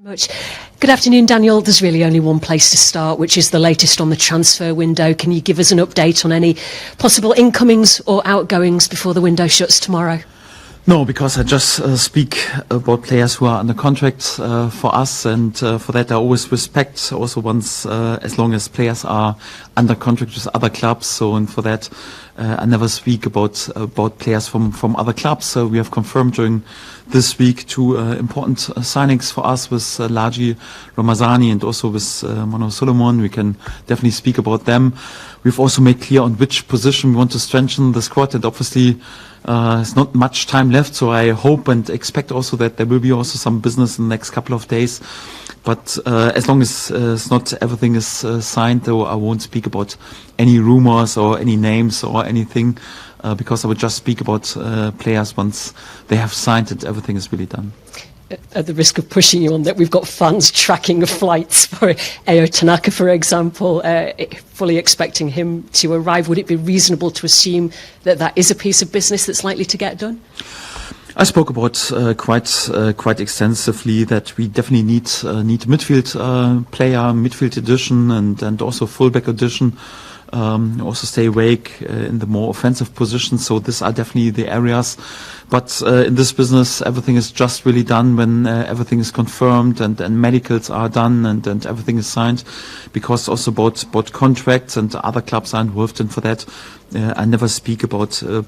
Much. Good afternoon, Daniel. There's really only one place to start, which is the latest on the transfer window. Can you give us an update on any possible incomings or outgoings before the window shuts tomorrow? No, because I just speak about players who are under contract for us, and for that I always respect also once as long as players are under contract with other clubs. So, and for that I never speak about players from other clubs. So we have confirmed during this week two important signings for us with Laji Ramazani and also with Mano Solomon. We can definitely speak about them. We've also made clear on which position we want to strengthen the squad, and obviously there's not much time left, so I hope and expect also that there will be also some business in the next couple of days. But as long as not everything is signed, though, I won't speak about any rumors or any names or anything, because I would just speak about players once they have signed and everything is really done. At the risk of pushing you on that, we've got fans tracking flights for Ayo Tanaka, for example, fully expecting him to arrive. Would it be reasonable to assume that that is a piece of business that's likely to get done? I spoke about quite extensively that we definitely need midfield player, midfield edition, and also fullback edition. Also stay awake in the more offensive positions. So these are definitely the areas. But in this business, everything is just really done when everything is confirmed and medicals are done and everything is signed. Because also about contracts and other clubs are involved, and for that I never speak about a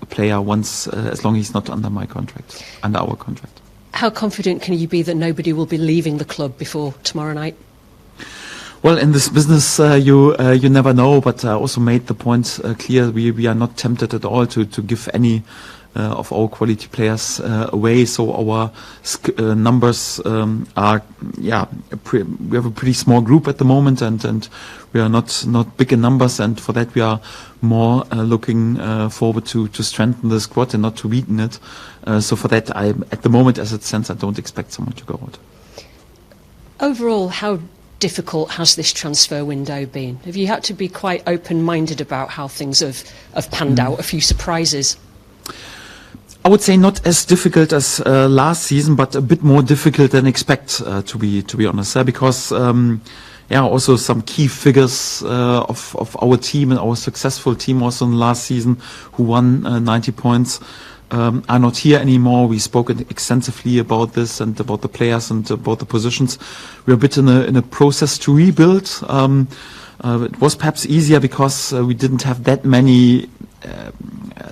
player once as long as he's not under my contract, under our contract. How confident can you be that nobody will be leaving the club before tomorrow night? Well, in this business, you never know, but I also made the point clear. We are not tempted at all to give any of our quality players away. So our numbers are, we have a pretty small group at the moment, and we are not big in numbers, and for that we are more looking forward to strengthen the squad and not to weaken it. So for that, at the moment, as it stands, I don't expect someone to go out. Overall, how difficult has this transfer window been? Have you had to be quite open-minded about how things have panned out? A few surprises? I would say not as difficult as last season, but a bit more difficult than expect, to be honest, because also some key figures of our team and our successful team also in the last season who won 90 points are not here anymore. We spoke extensively about this and about the players and about the positions. We're a bit in a process to rebuild. It was perhaps easier because we didn't have that many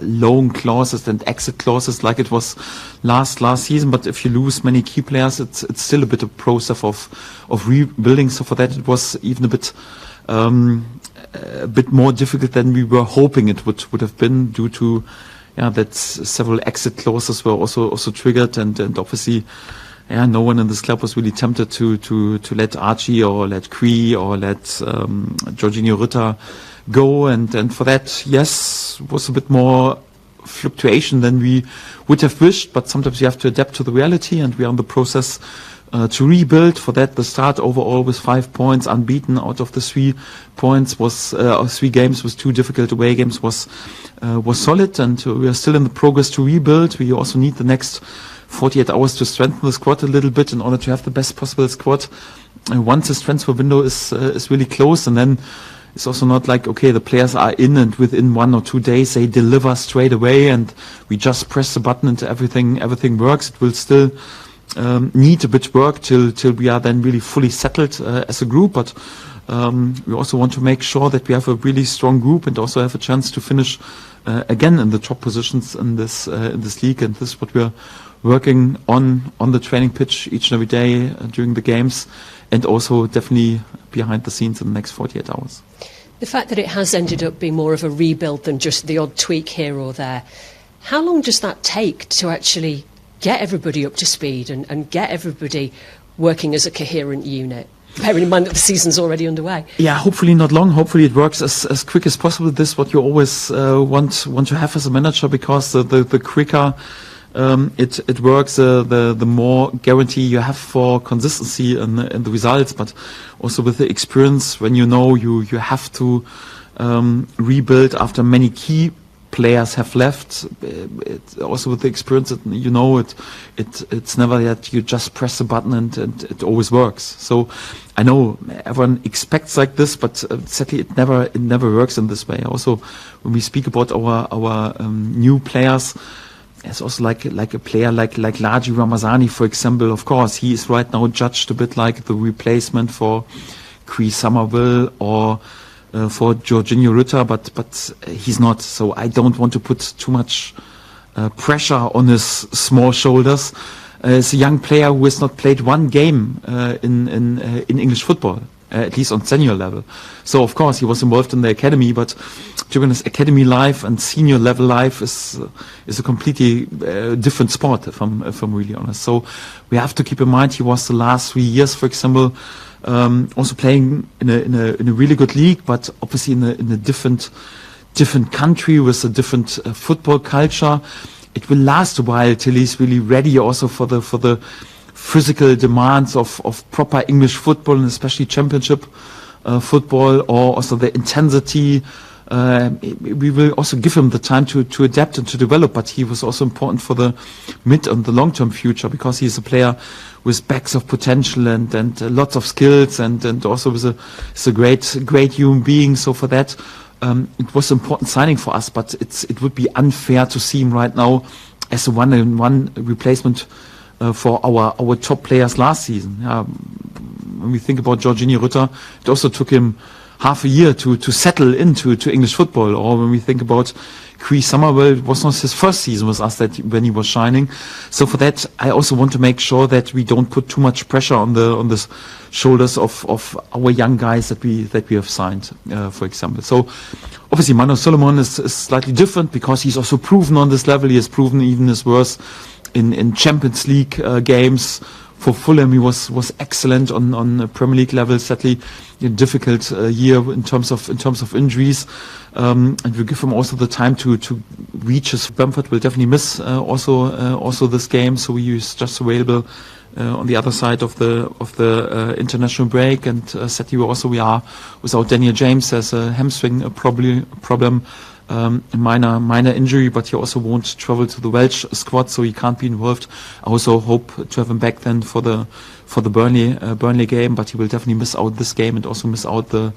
loan clauses and exit clauses like it was last season. But if you lose many key players, it's still a bit of process of rebuilding. So for that, it was even a bit more difficult than we were hoping it would have been, due to that several exit clauses were also triggered, and obviously no one in this club was really tempted to let Archie or let Kui or let Jorginho Ritter go, and for that, yes, was a bit more fluctuation than we would have wished, but sometimes you have to adapt to the reality, and we are in the process to rebuild. For that, the start overall with 5 points, unbeaten out of the 3 points was 3 games with 2 difficult away games was solid, and we are still in the progress to rebuild. We also need the next 48 hours to strengthen the squad a little bit in order to have the best possible squad. Once this transfer window is really closed, and then it's also not like, okay, the players are in and within 1 or 2 days they deliver straight away and we just press the button and everything works. It will still need a bit work till we are then really fully settled as a group, but we also want to make sure that we have a really strong group and also have a chance to finish again in the top positions in this league, and this is what we're working on the training pitch each and every day during the games, and also definitely behind the scenes in the next 48 hours. The fact that it has ended up being more of a rebuild than just the odd tweak here or there, how long does that take to actually get everybody up to speed and get everybody working as a coherent unit, bearing in mind that the season's already underway? Yeah, hopefully not long. Hopefully it works as quick as possible. This is what you always want to have as a manager, because the quicker it works, the more guarantee you have for consistency in the results, but also with the experience, when you know you have to rebuild after many key players have left. Also with the experience, it's never that you just press a button and it always works. So I know everyone expects like this, but sadly it never works in this way. Also, when we speak about our new players, it's also like a player like Laji Ramazani, for example. Of course, he is right now judged a bit like the replacement for Chris Somerville or for Jorginho Rutter, but he's not. So I don't want to put too much pressure on his small shoulders. It's a young player who has not played one game in English football, at least on senior level. So of course he was involved in the academy, but to be honest, academy life and senior level life is a completely different sport, if I'm really honest. So we have to keep in mind he was the last 3 years, for example, also playing in a really good league, but obviously in a different country with a different football culture. It will last a while till he's really ready also for the physical demands of proper English football, and especially championship football, or also the intensity. We will also give him the time to adapt and to develop, but he was also important for the mid and the long-term future, because he's a player with bags of potential and lots of skills, and also is a great human being. So for that, it was an important signing for us, but it would be unfair to see him right now as a one-on-one replacement for our top players last season. When we think about Jorginho Rutter, it also took him half a year to settle into English football. Or when we think about Chris Somerville, it was not his first season with us when he was shining. So for that, I also want to make sure that we don't put too much pressure on the shoulders of our young guys that we have signed, for example. So obviously Mano Solomon is slightly different, because he's also proven on this level. He has proven even his worth in Champions League games. For Fulham, he was excellent on Premier League level. Sadly, a difficult year in terms of injuries, and we give him also the time to reach his. Bamford will definitely miss also this game, so he is just available on the other side of the international break. And sadly, we are without Daniel James. There's a hamstring problem. Minor injury, but he also won't travel to the Welsh squad, so he can't be involved. I also hope to have him back then for the Burnley game, but he will definitely miss out this game and also miss out the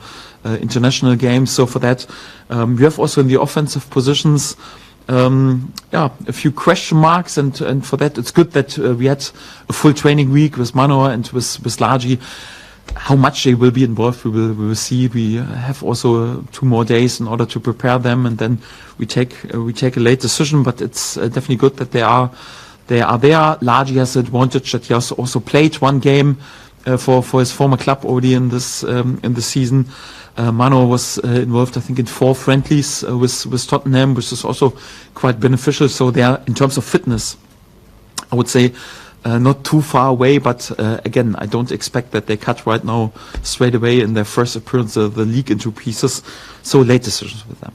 international game. So for that, we have also in the offensive positions a few question marks, and for that it's good that we had a full training week with Mano and with Laji. How much they will be involved, we will see. We have also 2 more days in order to prepare them, and then we take a late decision. But it's definitely good that they are there. Laji has the advantage that he has also played 1 game for his former club already in this season. Mano was involved, I think, in 4 friendlies with Tottenham, which is also quite beneficial. So they are, in terms of fitness, I would say, not too far away, but again, I don't expect that they cut right now straight away in their first appearance of the league into pieces. So late decisions with them.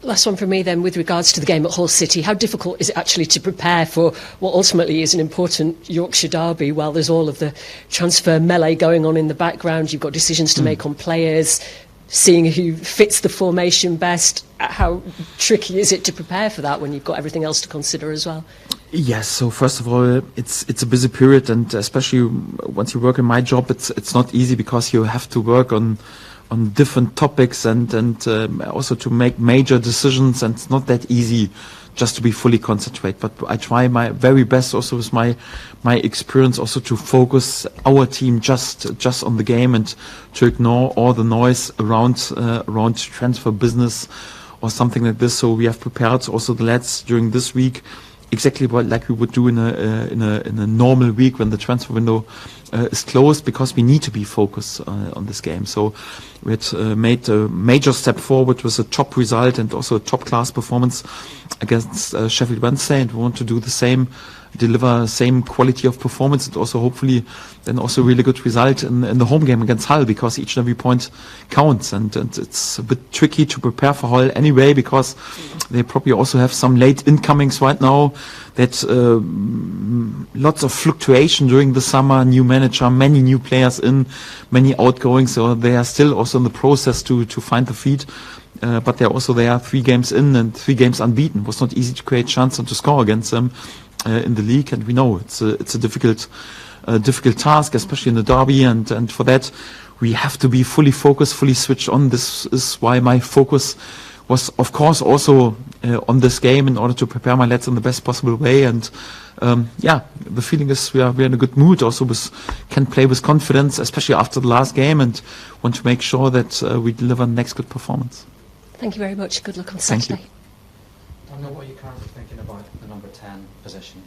Last one from me then, with regards to the game at Hull City. How difficult is it actually to prepare for what ultimately is an important Yorkshire derby while there's all of the transfer melee going on in the background? You've got decisions to make on players, seeing who fits the formation best. How tricky is it to prepare for that when you've got everything else to consider as well? Yes, so first of all, it's a busy period, and especially once you work in my job, it's not easy, because you have to work on different topics and also to make major decisions, and it's not that easy just to be fully concentrated. But I try my very best also with my experience also to focus our team just on the game, and to ignore all the noise around transfer business or something like this. So we have prepared also the lads during this week exactly like we would do in a normal week when the transfer window is closed, because we need to be focused on this game. So we had made a major step forward with a top result and also a top class performance against Sheffield Wednesday, and we want to do the same, deliver same quality of performance, and also hopefully then also really good result in the home game against Hull, because each and every point counts, and it's a bit tricky to prepare for Hull anyway, because they probably also have some late incomings right now, that lots of fluctuation during the summer, new manager, many new players in, many outgoings, so they are still also in the process to find the feet. but they're also there 3 games in and 3 games unbeaten. It was not easy to create chance and to score against them in the league, and we know it's a difficult task, especially in the derby, and for that we have to be fully focused, fully switched on. This is why my focus was, of course, also on this game in order to prepare my lads in the best possible way. And the feeling is we are in a good mood. Also, can play with confidence, especially after the last game, and want to make sure that we deliver the next good performance. Thank you very much. Good luck on Thank Saturday. you. Daniel, what are you currently thinking about the number 10 position?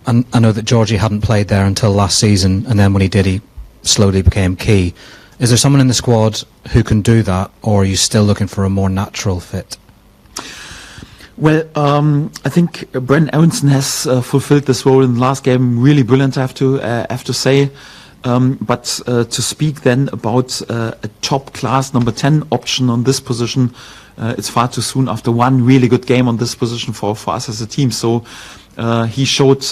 And I know that Georgie hadn't played there until last season, and then when he did, he slowly became key. Is there someone in the squad who can do that, or are you still looking for a more natural fit? Well, I think Brendan Aronson has fulfilled this role in the last game really brilliant, I have to say. But to speak then about a top-class number 10 option on this position, it's far too soon after one really good game on this position for us as a team. So he showed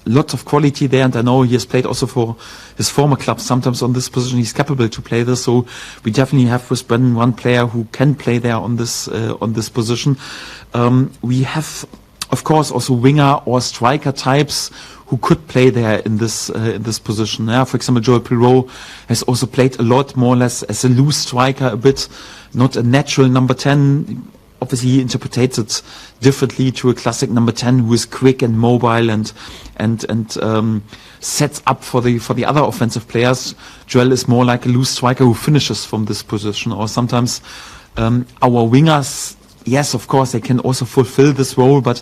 lots of quality there, and I know he has played also for his former club. Sometimes on this position he's capable to play this. So we definitely have with Brendan one player who can play there on this position. We have, of course, also winger or striker types who could play there in this position. Yeah, for example, Joel Pirot has also played a lot, more or less as a loose striker, a bit not a natural number 10. Obviously, he interprets it differently to a classic number 10 who is quick and mobile and sets up for the other offensive players. Joel is more like a loose striker who finishes from this position. Or sometimes our wingers, yes, of course, they can also fulfill this role, but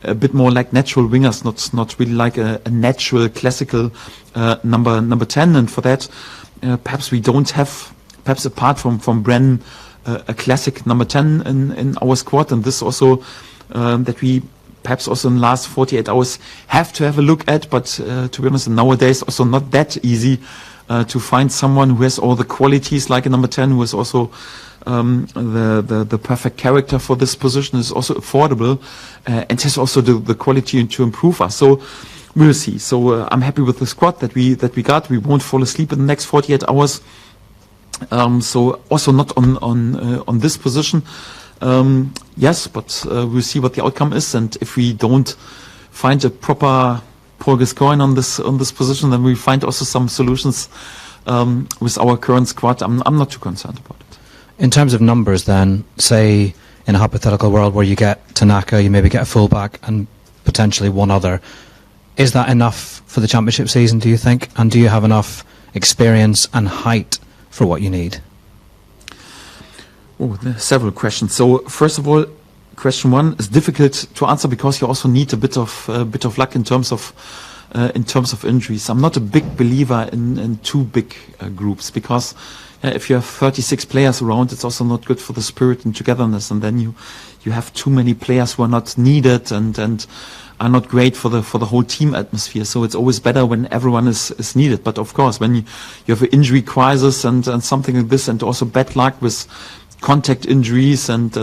a bit more like natural wingers, not really like a natural classical number 10. And for that, perhaps we don't have, perhaps apart from Bren, a classic number 10 in our squad. And this also that we perhaps also in the last 48 hours have to have a look at. But to be honest, nowadays also not that easy to find someone who has all the qualities like a number 10, who is also the perfect character for this position, is also affordable and has also the quality to improve us. So we'll see. So I'm happy with the squad that we got. We won't fall asleep in the next 48 hours. So also not on this position. Yes, but we'll see what the outcome is, and if we don't find a proper Paul Gascoigne on this position, then we find also some solutions with our current squad. I'm not too concerned about it. In terms of numbers then, say in a hypothetical world where you get Tanaka, you maybe get a fullback and potentially one other, is that enough for the championship season, do you think? And do you have enough experience and height for what you need? Oh, there are several questions. So first of all, question one is difficult to answer because you also need a bit of luck in terms of injuries. I'm not a big believer in too big groups, because if you have 36 players around, it's also not good for the spirit and togetherness, and then you have too many players who are not needed and are not great for the whole team atmosphere. So it's always better when everyone is needed. But of course, when you have an injury crisis and something like this, and also bad luck with contact injuries and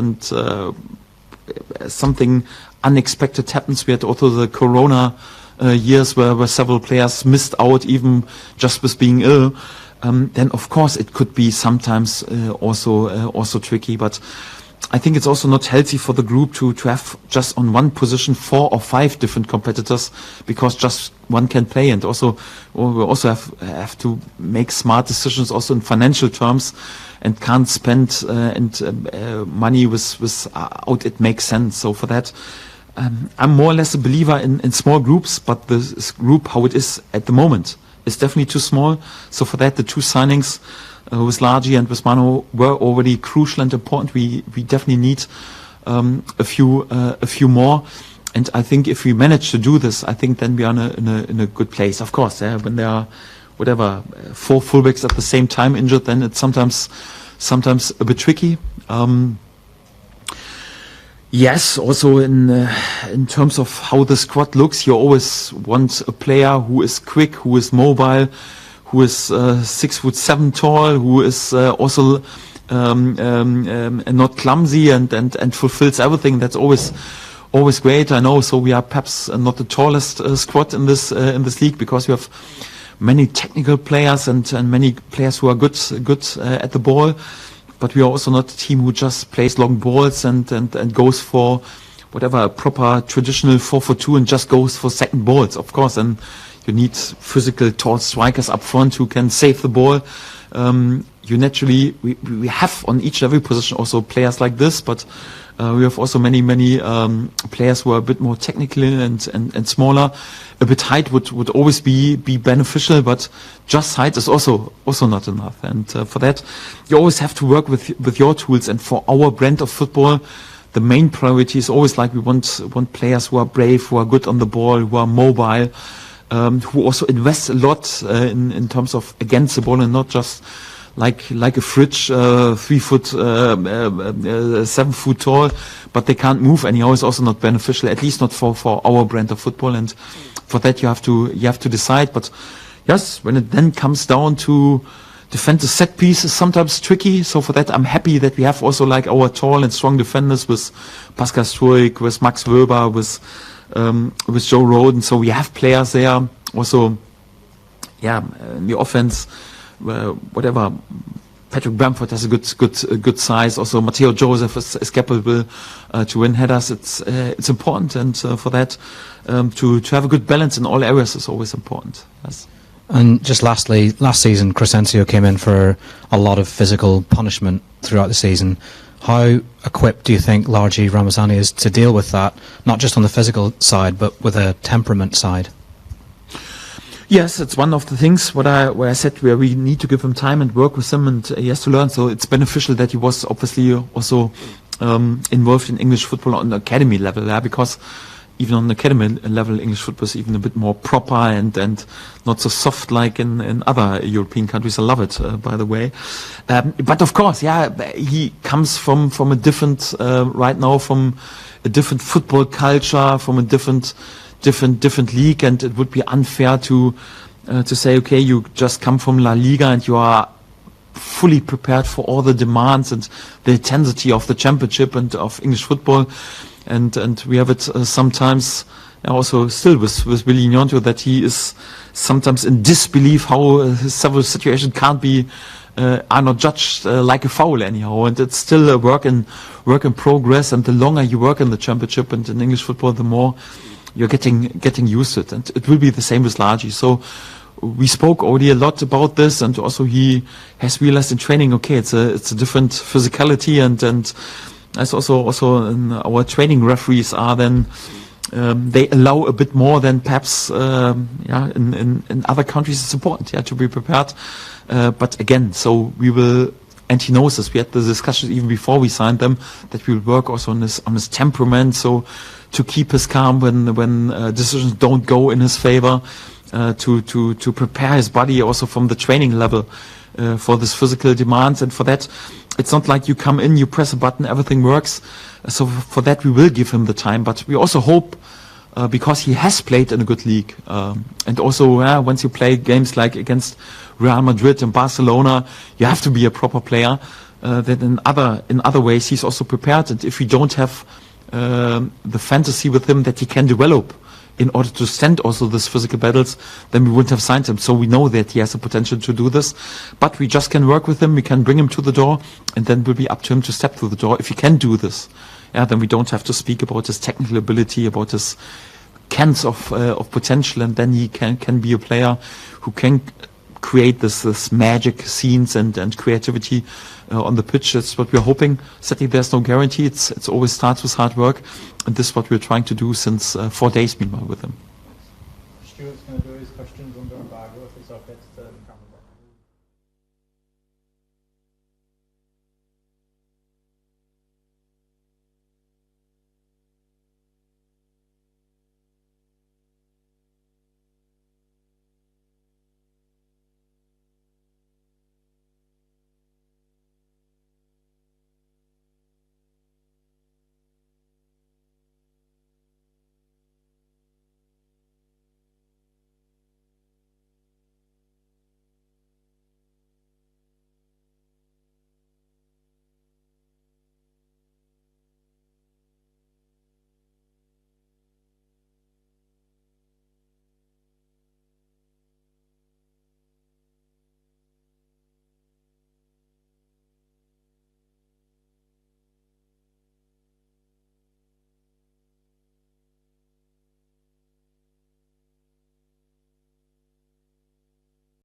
something unexpected happens. We had also the Corona years where several players missed out even just with being ill. Then of course it could be sometimes also tricky. But I think it's also not healthy for the group to have just on one position 4 or 5 different competitors, because just one can play. And also we also have to make smart decisions also in financial terms, and can't spend money without it makes sense. So for that, I'm more or less a believer in small groups, but this group, how it is at the moment, is definitely too small. So for that, the 2 signings with Largi and with Mano were already crucial and important. We definitely need a few more. And I think if we manage to do this, I think then we are in a good place. Of course, when there are 4 fullbacks at the same time injured, then it's sometimes a bit tricky. Yes, also in terms of how the squad looks, you always want a player who is quick, who is mobile, who is 6'7" tall, who is also not clumsy and fulfills everything. That's always great. I know. So we are perhaps not the tallest squad in this league, because we have many technical players and many players who are good at the ball. but we are also not a team who just plays long balls and goes for whatever, a proper traditional 4-4-2 and just goes for second balls, of course. And you need physical, tall strikers up front who can save the ball. You naturally, we have on each and every position also players like this, but we have also many players who are a bit more technical and smaller. A bit height would always be beneficial, but just height is also not enough. And for that, you always have to work with your tools. And for our brand of football, the main priority is always like we want players who are brave, who are good on the ball, who are mobile, who also invest a lot in terms of against the ball and not just like a fridge, 3 foot, 7 foot tall, but they can't move anyhow. It's also not beneficial, at least not for our brand of football. And for that you have to decide. But yes, when it then comes down to defend the set piece is sometimes tricky. So for that, I'm happy that we have also like our tall and strong defenders with Pascal Struijk, with Max Wöber, with Joe Roden. So we have players there also, in the offense. Whatever, Patrick Bamford has a good size. Also, Matteo Joseph is capable to win headers. It's important, and for that, to have a good balance in all areas is always important. Yes. And just lastly, last season, Crescencio came in for a lot of physical punishment throughout the season. How equipped do you think Largi Ramazani is to deal with that, not just on the physical side, but with a temperament side? Yes, it's one of the things where I said where we need to give him time and work with him, and he has to learn. So it's beneficial that he was obviously also involved in English football on the academy level, because even on the academy level, English football is even a bit more proper and not so soft like in other European countries. I love it, by the way. But of course, he comes from a different right now from a different football culture, from a different league, and it would be unfair to say, okay, you just come from La Liga and you are fully prepared for all the demands and the intensity of the championship and of English football, and we have it sometimes also still with Willy Gnonto, that he is sometimes in disbelief how several situations are not judged like a foul anyhow, and it's still a work in progress. And the longer you work in the championship and in English football, the more you're getting used to it, and it will be the same with Largi. So we spoke already a lot about this, and also he has realized in training, okay, it's a different physicality, and as also in our training referees are then they allow a bit more than perhaps in other countries. It's important to be prepared, but again, so we will. And he knows this. We had the discussions even before we signed them, that we will work also on his temperament. So to keep his calm when decisions don't go in his favor, to prepare his body also from the training level for this physical demands. And for that, it's not like you come in, you press a button, everything works. So for that, we will give him the time. But we also hope, because he has played in a good league, and also once you play games like against Real Madrid and Barcelona, you have to be a proper player. That in other ways he's also prepared, and if we don't have the fantasy with him that he can develop in order to stand also these physical battles, then we wouldn't have signed him. So we know that he has the potential to do this, but we just can work with him. We can bring him to the door, and then it will be up to him to step through the door. If he can do this, then we don't have to speak about his technical ability, about his cans of potential, and then he can be a player who can create this magic scenes and creativity on the pitch. That's what we're hoping. Certainly there's no guarantee. It's always starts with hard work, and this is what we're trying to do since 4 days meanwhile with him. Stuart's going to do his questions under embargo if it's okay to the camera.